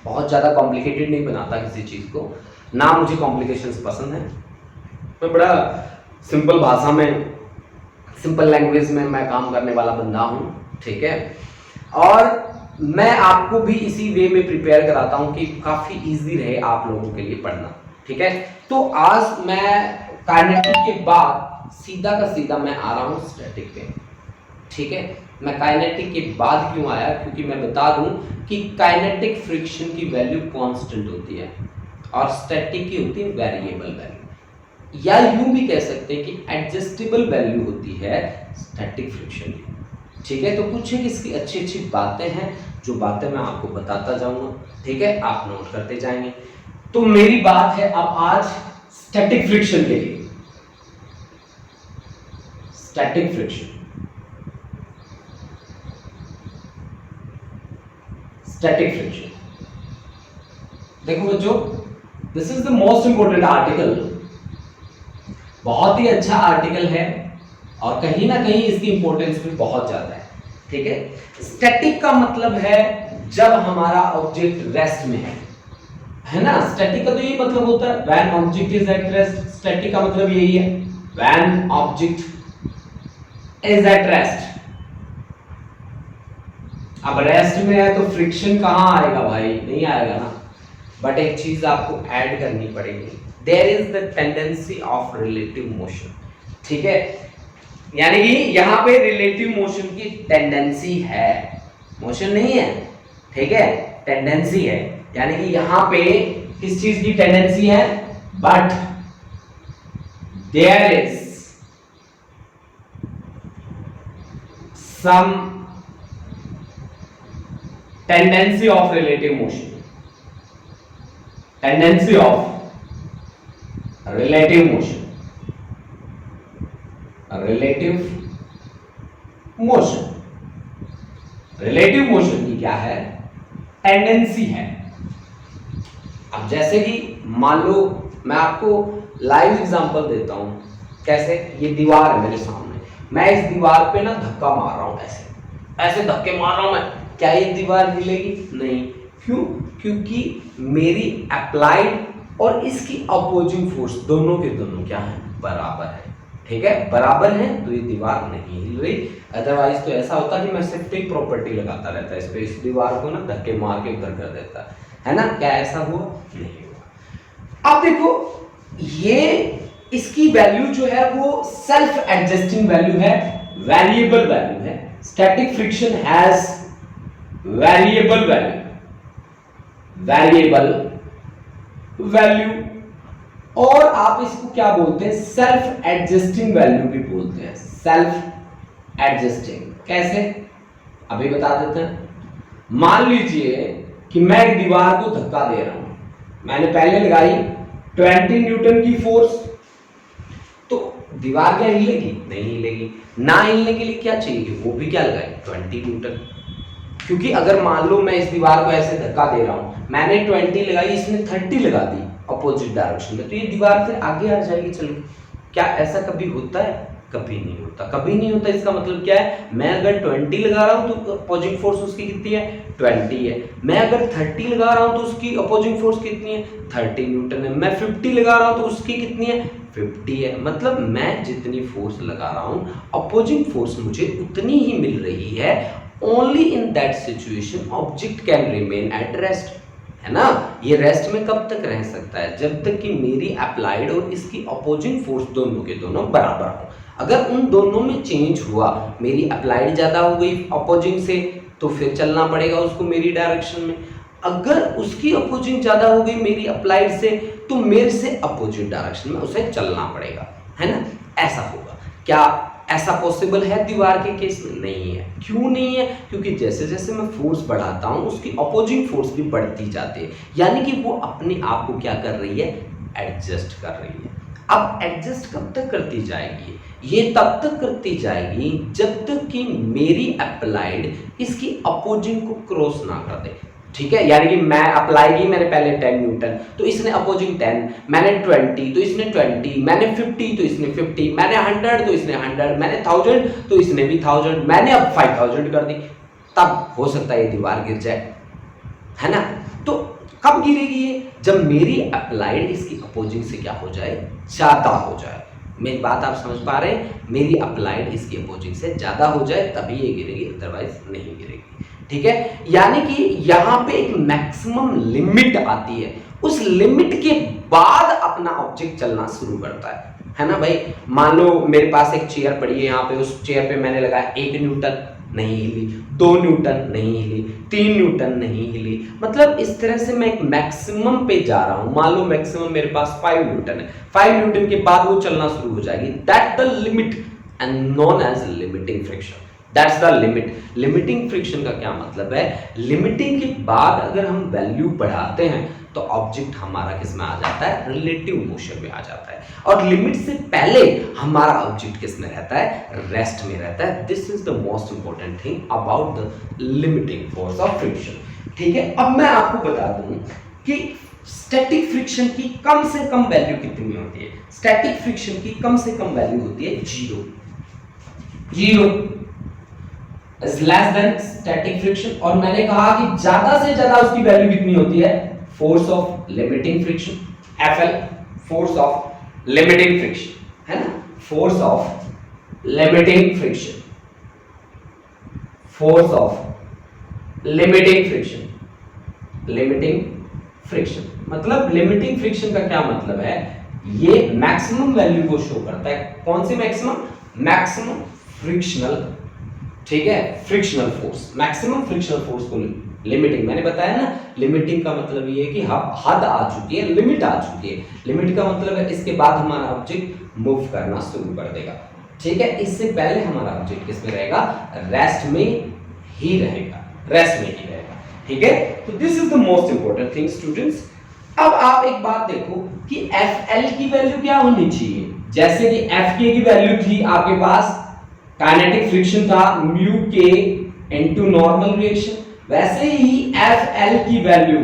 बहुत ज़्यादा कॉम्प्लिकेटेड नहीं बनाता किसी चीज़ को, ना मुझे कॉम्प्लिकेशंस पसंद है। मैं बड़ा सिंपल भाषा में, सिंपल लैंग्वेज में मैं काम करने वाला बंदा हूँ, ठीक है। और मैं आपको भी इसी वे में प्रिपेयर कराता हूँ कि काफ़ी इजी रहे आप लोगों के लिए पढ़ना, ठीक है। तो आज मैं काइनेटिक के बाद सीधा का सीधा मैं आ रहा हूँ स्टैटिक पे, ठीक है। मैं काइनेटिक के बाद क्यों आया, क्योंकि मैं बता दूं कि काइनेटिक फ्रिक्शन की वैल्यू कांस्टेंट होती है और स्टैटिक की होती है वेरिएबल वैल्यू, या यूं भी कह सकते हैं कि एडजस्टेबल वैल्यू होती है स्टैटिक फ्रिक्शन की, ठीक है। तो कुछ एक इसकी अच्छी अच्छी बातें हैं जो बातें मैं आपको बताता जाऊंगा, ठीक है, आप नोट करते जाएंगे। तो मेरी बात है अब आज स्टैटिक फ्रिक्शन के लिए। स्टैटिक फ्रिक्शन, स्टैटिक फ्रिक्शन, देखो बच्चों, this is the most important article, बहुत ही अच्छा आर्टिकल है और कहीं ना कहीं इसकी इंपॉर्टेंस भी बहुत ज्यादा है, ठीक है। स्टैटिक का मतलब है जब हमारा ऑब्जेक्ट रेस्ट में है ना। स्टैटिक का तो यही मतलब होता है, when object is at rest. Static का मतलब यही है, when object is at rest. अब रेस्ट में है तो फ्रिक्शन कहां आएगा भाई, नहीं आएगा ना। बट एक चीज आपको ऐड करनी पड़ेगी, there is the tendency of relative motion, ठीक है। यानी कि यहां पे रिलेटिव मोशन की टेंडेंसी है, मोशन नहीं है, ठीक है, टेंडेंसी है। यानी कि यहां पे किस चीज की टेंडेंसी है, but there is some tendency of relative motion, tendency of relative motion, relative motion, relative motion की क्या है, टेंडेंसी है। अब जैसे कि मान लो मैं आपको लाइव एग्जांपल देता हूं, कैसे, ये दीवार है मेरे सामने, मैं इस दीवार पे ना धक्का मार रहा हूं, ऐसे ऐसे धक्के मार रहा हूं मैं, क्या ये दीवार हिलेगी, नहीं। क्यों, क्योंकि मेरी अप्लाइड और इसकी अपोजिंग फोर्स दोनों के दोनों क्या है, बराबर है, ठीक है, बराबर है, तो ये दीवार नहीं हिल रही। अदरवाइज तो ऐसा होता कि मैं शिफ्टिंग प्रॉपर्टी लगाता रहता इस पे, इस दीवार को ना धक्के मार के उधर कर देता है ना। क्या ऐसा हुआ, नहीं हुआ। अब देखो ये इसकी वैल्यू जो है वो सेल्फ एडजस्टिंग वैल्यू है, वेरिएबल वैल्यू है। Static friction has variable value, variable value, और आप इसको क्या बोलते हैं, सेल्फ एडजस्टिंग वैल्यू भी बोलते हैं, सेल्फ एडजस्टिंग। कैसे, अभी बता देते हैं। मान लीजिए कि मैं एक दीवार को धक्का दे रहा हूं, मैंने पहले लगाई 20 न्यूटन की फोर्स, तो दीवार क्या हिलेगी, नहीं हिलेगी। ना हिलने के लिए क्या चाहिए, वो भी क्या लगाए, 20 न्यूटन। क्योंकि अगर मान लो मैं इस दीवार को ऐसे धक्का दे रहा हूं, मैंने 20 लगाई, इसने 30 लगा दी अपोजिट डायरेक्शन में, तो ये दीवार फिर आगे आ जाएगी चल के। क्या ऐसा कभी होता है, कभी नहीं होता, कभी नहीं होता। इसका मतलब क्या है, मैं अगर 20 लगा रहा हूं तो अपोजिंग फोर्स उसकी कितनी है, 20 है। मैं अगर 30 लगा रहा हूं तो उसकी अपोजिंग फोर्स कितनी है, 30 न्यूटन है। मैं 50 लगा रहा हूं तो उसकी कितनी है, 50 है। मतलब मैं जितनी फोर्स लगा रहा हूं अपोजिंग फोर्स मुझे उतनी ही मिल रही है। Only in that situation object can remain at rest, है ना। ये रेस्ट में कब तक रह सकता है, जब तक कि मेरी अप्लाइड और इसकी अपोजिंग फोर्स दोनों के दोनों बराबर हो। अगर उन दोनों में चेंज हुआ, मेरी अप्लाइड ज्यादा हो गई अपोजिंग से, तो फिर चलना पड़ेगा उसको मेरी डायरेक्शन में। अगर उसकी अपोजिंग ज्यादा हो गई मेरी अप्लाइड से, तो मेरे से अपोजिट डायरेक्शन में उसे चलना पड़ेगा, है ना। ऐसा होगा। क्या ऐसा पॉसिबल है दीवार के केस में, नहीं है। क्यों नहीं है, क्योंकि जैसे जैसे मैं फोर्स बढ़ाता हूं उसकी अपोजिंग फोर्स भी बढ़ती जाती है, यानी कि वो अपने आप को क्या कर रही है, एडजस्ट कर रही है। अब एडजस्ट कब तक करती जाएगी, ये तब तक करती जाएगी जब तक कि मेरी अप्लाइड इसकी अपोजिंग को क्रॉस ना कर दे, ठीक है। यानी कि मैं अप्लाई की, मैंने पहले 10 न्यूटन, तो इसने अपोजिंग 10, मैंने 20 तो इसने 20, मैंने 50 तो इसने 50, मैंने 100 तो इसने 100, मैंने 1000 तो इसने भी 1000, मैंने अब 5000 कर दी, तब हो सकता है ये दीवार गिर जाए, है ना। तो गिरेगी ये? जब मेरी अप्लाइड इसकी अपोजिंग से क्या हो जाए, ज्यादा हो जाए। मेरी बात आप समझ पा रहे हैं? मेरी अप्लाइड इसकी अपोजिंग से ज्यादा हो जाए तभी ये गिरेगी, अदरवाइज नहीं गिरेगी। ठीक है, यानी कि यहां पे एक मैक्सिमम लिमिट आती है, उस लिमिट के बाद अपना ऑब्जेक्ट चलना शुरू करता है ना भाई। मान लो मेरे पास एक चेयर पड़ी है, यहाँ पे उस चेयर पे मैंने लगाया 1 न्यूटन, नहीं हिली, 2 न्यूटन नहीं हिली, 3 न्यूटन नहीं हिली, मतलब इस तरह से मैं एक मैक्सिमम पे जा रहा हूं। मान लो मैक्सिमम मेरे पास 5 न्यूटन है, 5 न्यूटन के बाद वो चलना शुरू हो जाएगी, that the limit and known as limiting friction. That's the limit. Limiting friction का क्या मतलब है? लिमिटिंग के बाद अगर हम वैल्यू बढ़ाते हैं तो ऑब्जेक्ट हमारा किस में आ जाता है? रिलेटिव मोशन में आ जाता है। और लिमिट से पहले हमारा ऑब्जेक्ट किस में रहता है? रेस्ट में रहता है। This is the most important thing about the limiting force of friction. ठीक है, अब मैं आपको बता दूं कि स्टैटिक फ्रिक्शन की कम से कम वैल्यू कितनी होती है। स्टैटिक फ्रिक्शन की कम से कम वैल्यू होती है 0 is less than static friction. और मैंने कहा कि ज्यादा से ज्यादा उसकी वैल्यू कितनी होती है? Force of limiting friction, FL, force of limiting friction, है ना, force of limiting friction, force of limiting friction, limiting friction. मतलब लिमिटिंग फ्रिक्शन का क्या मतलब है? ये मैक्सिमम वैल्यू को शो करता है। कौन सी मैक्सिमम? मैक्सिमम फ्रिक्शनल, ठीक है, frictional force, maximum frictional force को लिमिटिंग। मैंने बताया ना, लिमिटिंग का मतलब ये है कि हद आ चुकी है, लिमिट आ चुकी है। लिमिट का मतलब है इसके बाद हमारा ऑब्जेक्ट मूव करना शुरू कर देगा। ठीक है, इससे पहले हमारा ऑब्जेक्ट किस में रहेगा? रेस्ट में ही रहेगा, रेस्ट में ही रहेगा। ठीक है, तो this is the most important thing students. अब आप एक बात देखो कि FL की वैल्यू क्या होनी चाहिए। जैसे कि FK की वैल्यू थी आपके पास, काइनेटिक फ्रिक्शन था mu K into normal reaction, वैसे ही FL की वैल्यू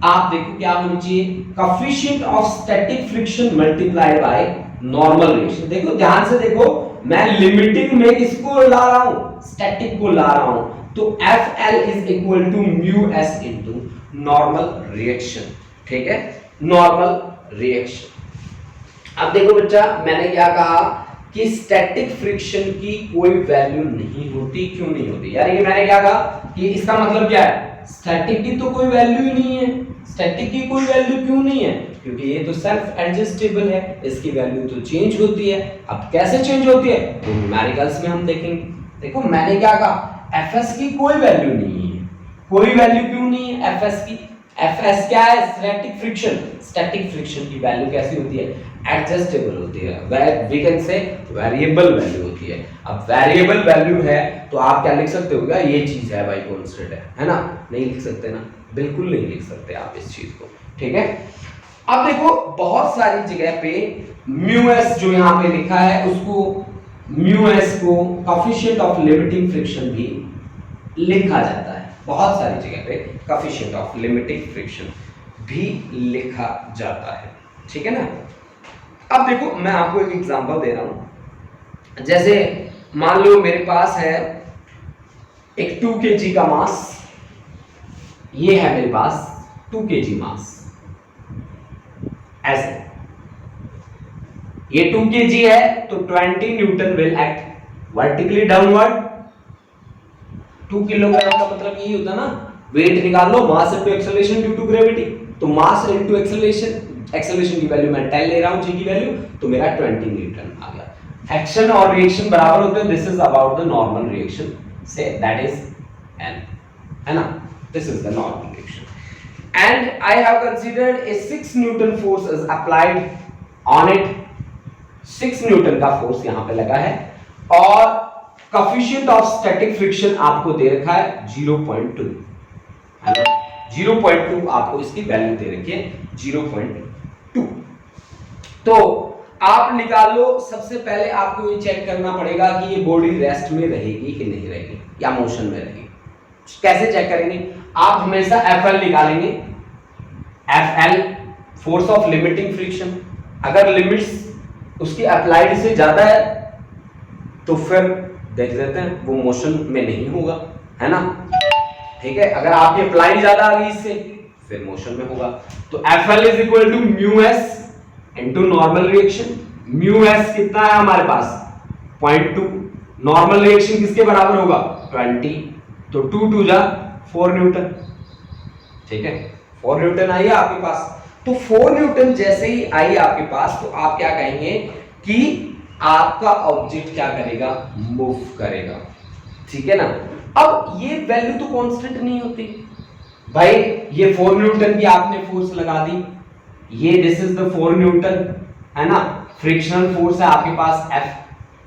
आप देखो क्या होनी चाहिए? Coefficient of static friction multiplied by normal reaction. देखो ध्यान से देखो, मैं लिमिटिंग में किसको ला रहा हूं? स्टैटिक को ला रहा हूं। तो FL is equal to mu S into normal reaction. ठीक है, नॉर्मल रिएक्शन। अब देखो बच्चा, मैंने क्या कहा कि स्टैटिक फ्रिक्शन की कोई वैल्यू नहीं होती। क्यों नहीं होती? यार ये मैंने क्या कहा कि इसका मतलब क्या है? स्टैटिक की तो कोई वैल्यू ही नहीं है। स्टैटिक की कोई वैल्यू क्यों नहीं है? क्योंकि ये तो सेल्फ एडजस्टेबल है, इसकी वैल्यू तो चेंज होती है। अब कैसे चेंज होती है तो न्यूमेरिकल्स में हम देखेंगे। देखो मैंने क्या कहा, Fs की कोई वैल्यू नहीं है। कोई वैल्यू क्यों नहीं है Fs की? Fs क्या है? Static friction. स्टैटिक फ्रिक्शन की वैल्यू कैसी होती है? एडजस्टेबल होती है, we can say variable value होती है। अब वेरिएबल वैल्यू है तो आप क्या लिख सकते हो? क्या ये चीज है भाई, कांस्टेंट है ना? नहीं लिख सकते ना, बिल्कुल नहीं लिख सकते आप इस चीज को। ठीक है, अब देखो बहुत सारी जगह पे म्यू एस जो यहाँ पे लिखा है, उसको म्यू एस को कोएफिशिएंट ऑफ लिमिटिंग फ्रिक्शन भी लिखा जाता है। बहुत सारी जगह पे कोएफिशिएंट ऑफ लिमिटिंग फ्रिक्शन भी लिखा जाता है। ठीक है ना? अब देखो मैं आपको एक एग्जांपल दे रहा हूं। जैसे मान लो मेरे पास है एक 2 kg का मास, ये है मेरे पास 2 kg मास, ऐसे ये 2 kg है तो 20 newton will act vertically downward. 2 kilogram का मतलब यही होता है ना, वेट निकाल लो, mass into acceleration due to gravity. तो मास इनटू एक्सेलरेशन, एक्सेलरेशन की वैल्यू मैं 10 ले रहा हूं, जी की वैल्यू, तो मेरा 20 न्यूटन आ गया। एक्शन और रिएक्शन बराबर होते हैं। This is about the normal reaction, say that is n, है ना? This is the normal reaction and I have considered A 6 Newton force is applied on it. 6 Newton का फोर्स यहां पे लगा है और कोएफिशिएंट ऑफ स्टैटिक फ्रिक्शन आपको दे रखा है 0.2, है ना? 0.2 आपको इसकी वैल्यू दे रखी है 0.2। तो आप निकाल लो। सबसे पहले आपको ये चेक करना पड़ेगा कि ये बॉडी रेस्ट में रहेगी कि नहीं रहेगी या मोशन में रहेगी। कैसे चेक करेंगे? आप हमेशा FL निकालेंगे। FL force of limiting friction. अगर लिमिट्स उसकी अप्लाइड से ज्यादा है तो फिर देख लेते हैं वो मोशन में नहीं होगा, है ना? ठीक है, अगर आपकी अप्लाई ज्यादा आ गई इससे फिर मोशन में होगा। तो FL is equal to mu S into normal reaction. Mu S कितना है हमारे पास 0.2, नॉर्मल रिएक्शन किसके बराबर होगा 20, तो 2 2 जा 4 न्यूटन। ठीक है, 4 न्यूटन आई है आपके पास। तो 4 न्यूटन जैसे ही आई आपके पास तो आप क्या कहेंगे कि आपका ऑब्जेक्ट क्या करेगा, मूव करेगा। ठीक है ना। अब ये वैल्यू तो कांस्टेंट नहीं होती भाई, ये 4 न्यूटन की आपने फोर्स लगा दी, ये दिस इज द 4 न्यूटन है ना, फ्रिक्शनल फोर्स है आपके पास F,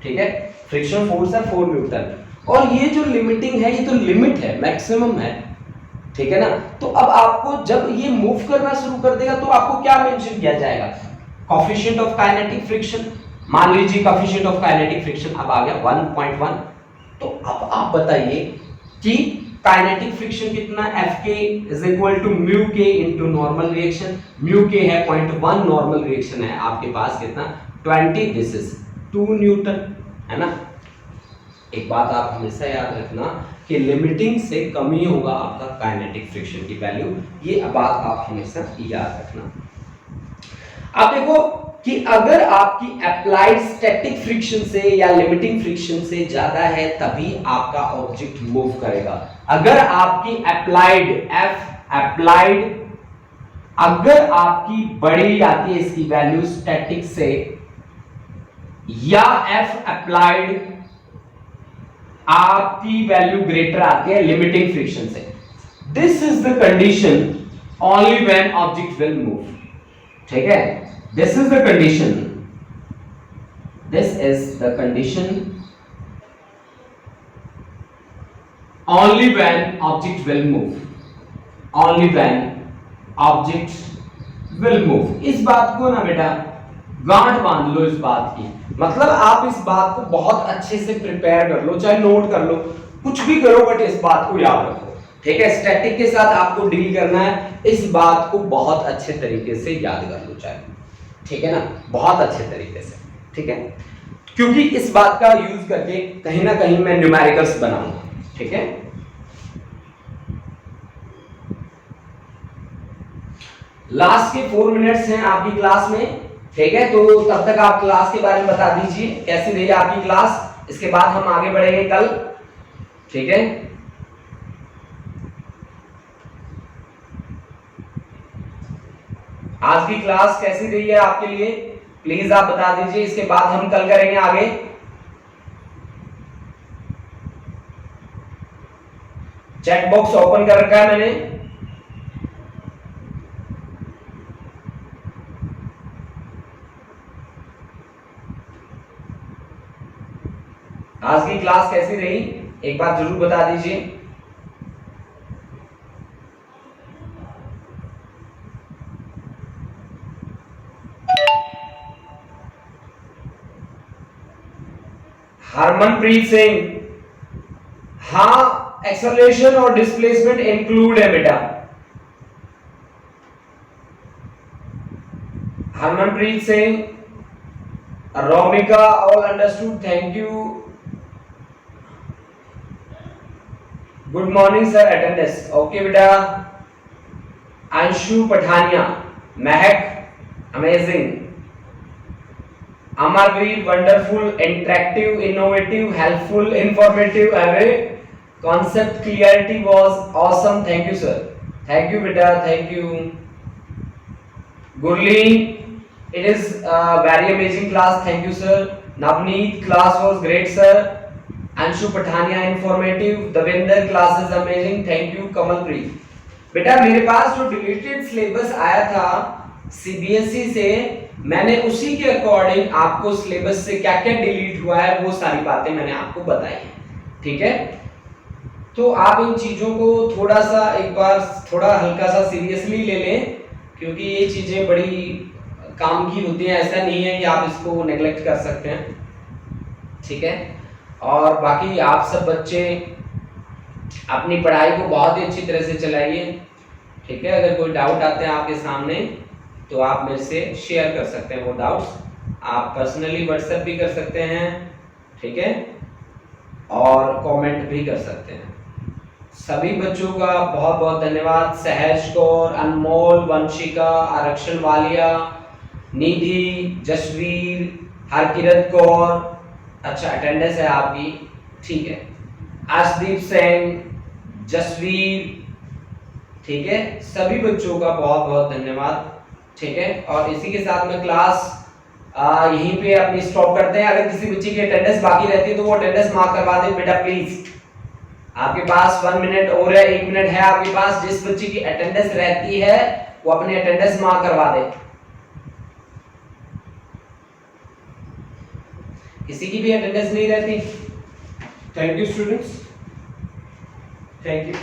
ठीक है, फ्रिक्शनल फोर्स है 4 न्यूटन, और ये जो लिमिटिंग है ये तो लिमिट है, मैक्सिमम है। ठीक है ना। तो अब आपको जब ये मूव करना शुरू कर देगा तो आपको क्या मेंशन किया जाएगा, कोएफिशिएंट ऑफ काइनेटिक फ्रिक्शन। मान लीजिए कोएफिशिएंट ऑफ काइनेटिक फ्रिक्शन अब आ गया 1.1। तो अब आप बताइए कि काइनेटिक फ्रिक्शन कितना, Fk is equal to mu K into normal reaction. Mu K है 0.1, नॉर्मल रिएक्शन है आपके पास कितना 20, दिस इज 2 न्यूटन, है ना। एक बात आप हमेशा याद रखना कि लिमिटिंग से कम ही होगा आपका काइनेटिक फ्रिक्शन की वैल्यू, ये बात आप हमेशा याद रखना। अब देखो कि अगर आपकी अप्लाइड स्टैटिक फ्रिक्शन से या लिमिटिंग फ्रिक्शन से ज्यादा है तभी आपका ऑब्जेक्ट मूव करेगा। अगर आपकी अप्लाइड अगर आपकी बड़ी आती है इसकी वैल्यू स्टैटिक से या F अप्लाइड आपकी वैल्यू ग्रेटर आती है लिमिटिंग फ्रिक्शन से, this is the condition only when object will move. ठीक है, this is the condition, this is the condition only when object will move, only when object will move. इस बात को ना बेटा गांठ बांध लो इस बात की, मतलब आप इस बात को बहुत अच्छे से प्रिपेयर कर लो, चाहे नोट कर लो, कुछ भी करो, बट इस बात को याद रखो। ठीक है, स्टैटिक के साथ आपको डील करना है, इस बात को बहुत अच्छे तरीके से याद कर लो चाहे, ठीक है ना, बहुत अच्छे तरीके से। ठीक है, क्योंकि इस बात का यूज करके कहीं ना कहीं मैं न्यूमेरिकल्स बनाऊंगा। ठीक है, लास्ट के 4 मिनट्स हैं आपकी क्लास में। ठीक है, तो तब तक आप क्लास के बारे में बता दीजिए कैसी रही आपकी क्लास, इसके बाद हम आगे बढ़ेंगे कल। ठीक है, आज की क्लास कैसी रही है आपके लिए प्लीज आप बता दीजिए, इसके बाद हम कल करेंगे आगे। चैट बॉक्स ओपन कर रखा है मैंने। आज की क्लास कैसी रही एक बार जरूर बता दीजिए। हरमनप्रीत सिंह, हाँ एक्सेलरेशन और डिस्प्लेसमेंट इंक्लूड है बेटा। Harmanpreet Singh, Romika, all understood, thank you. Good morning sir, attendance okay बेटा। Anshu Pathania, Mehak amazing, Amarveer wonderful, interactive, innovative, helpful, informative, every concept clarity was awesome, thank you sir, thank you बेटा, thank you. Gurleen, it is very amazing class, thank you sir. Navneet, class was great sir. Anshu Pathania, informative. Davinder, class is amazing, thank you. Kamalpreet, बेटा मेरे पास जो deleted syllabus आया था CBSE से, मैंने उसी के अकॉर्डिंग आपको सिलेबस से क्या क्या डिलीट हुआ है वो सारी बातें मैंने आपको बताई है। ठीक है, तो आप इन चीजों को थोड़ा सा एक बार थोड़ा हल्का सा सीरियसली ले लें, क्योंकि ये चीजें बड़ी काम की होती हैं, ऐसा नहीं है कि आप इसको नेग्लेक्ट कर सकते हैं। ठीक है, और बाकी आप सब बच्चे अपनी पढ़ाई को बहुत ही अच्छी तरह से चलाइए। ठीक है, अगर कोई डाउट आते हैं आपके सामने तो आप मेरे से शेयर कर सकते हैं वो डाउट्स, आप पर्सनली व्हाट्सएप भी कर सकते हैं। ठीक है, और कमेंट भी कर सकते हैं। सभी बच्चों का बहुत बहुत धन्यवाद। सहज कौर, अनमोल, वंशिका, आरक्षण वालिया, निधि, जसवीर, हरकिरत कौर, अच्छा अटेंडेंस है आपकी, ठीक है। आशदीप सेन, जसवीर, ठीक है। सभी बच्चों का बहुत बहुत धन्यवाद, ठीक है। और इसी के साथ में क्लास यहीं पे अपनी स्टॉप करते हैं। अगर किसी बच्चे की अटेंडेंस बाकी रहती है तो वो अटेंडेंस मार्क करवा दे बेटा प्लीज। आपके पास 1 मिनट और है, 1 मिनट है आपके पास। जिस बच्चे की अटेंडेंस रहती है वो अपनी अटेंडेंस मार्क करवा दे। किसी की भी अटेंडेंस नहीं रहती? Thank you students, thank you.